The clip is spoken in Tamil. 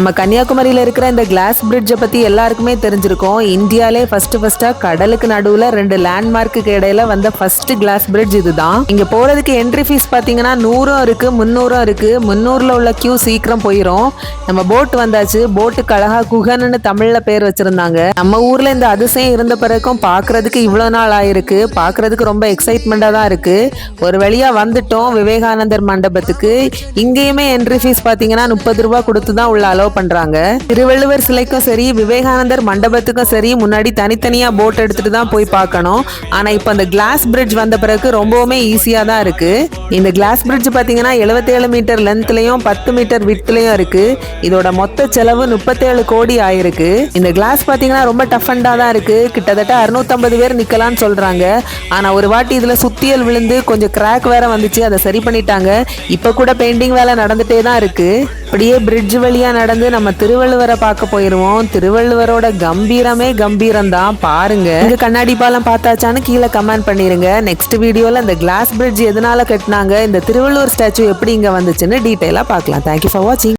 நம்ம கன்னியாகுமரியில இருக்கிற இந்த கிளாஸ் பிரிட்ஜை பத்தி எல்லாருக்குமே தெரிஞ்சிருக்கும். இந்தியாலே ஃபர்ஸ்டா கடலுக்கு நடுவுல 2 லேண்ட்மார்க்கு இடையில வந்த ஃபர்ஸ்ட் கிளாஸ் பிரிட்ஜ் இதுதான். இங்க போறதுக்கு என்ட்ரி ஃபீஸ் பாத்தீங்கன்னா 100 இருக்கு, 300 இருக்கு. 300ல உள்ள கியூ சீக்கிரம் போயிரும். நம்ம போட் வந்தாச்சு. போட்டுக்கு அழகா குகன்னு தமிழ்ல பேர் வச்சிருந்தாங்க. நம்ம ஊர்ல இந்த அதிசயம் இருந்த பிறகும் பாக்குறதுக்கு இவ்வளவு நாள் ஆயிருக்கு. பாக்குறதுக்கு ரொம்ப எக்ஸைட்மெண்டா தான் இருக்கு. ஒரு வழியா வந்துட்டோம் விவேகானந்தர் மண்டபத்துக்கு. இங்கேயுமே என்ட்ரி ஃபீஸ் பாத்தீங்கன்னா 30 ரூபாய் கொடுத்து தான் உள்ள அலோ பண்றாங்க. திருவள்ளுவர் சிலைக்கும் சரி, விவேகானந்தர் மண்டபத்துக்கும் சரி முன்னாடி தனித்தனியா போட் எடுத்துட்டு தான் போய் பார்க்கணும். ஆனா இப்ப அந்த கிளாஸ் பிரிட்ஜ் வந்த பிறகு ரொம்பவுமே ஈஸியா தான் இருக்கு. இந்த கிளாஸ் பிரிட்ஜ் பாத்தீங்கன்னா 77 மீட்டர் லென்த்லயும் 10 மீட்டர் விட்லயும் இருக்கு. இதோட மொத்த செலவு 37 கோடி ஆயிருக்கு. இந்த கிளாஸ் பாத்தீங்கன்னா ரொம்ப டஃபண்டா தான் இருக்கு. கிட்டத்தட்ட 650 பேர் நிக்கலாம்னு சொல்றாங்க. ஆனா ஒரு வாட்டி இதுல சுத்தியல் விழுந்து கொஞ்சம் கிராக் வேற வந்துச்சு. அதை சரி பண்ணிட்டாங்க. இப்ப கூட பெயிண்டிங் வேலை நடந்துட்டே தான் இருக்கு. அப்படியே பிரிட்ஜ் வழியா நடந்து நம்ம திருவள்ளுவரை பார்க்க போயிருவோம். திருவள்ளுவரோட கம்பீரமே கம்பீரம் தான். பாருங்க. இந்த கண்ணாடி பாலம் பார்த்தாச்சான்னு கீழே கமெண்ட் பண்ணிருங்க. நெக்ஸ்ட் வீடியோல இந்த கிளாஸ் பிரிட்ஜ் எதனால கட்டினாங்க, இந்த திருவள்ளுவர் ஸ்டாச்சு எப்படி இங்க வந்துச்சுன்னு டீட்டெயிலா பார்க்கலாம். தேங்க்யூ ஃபார் வாட்சிங்.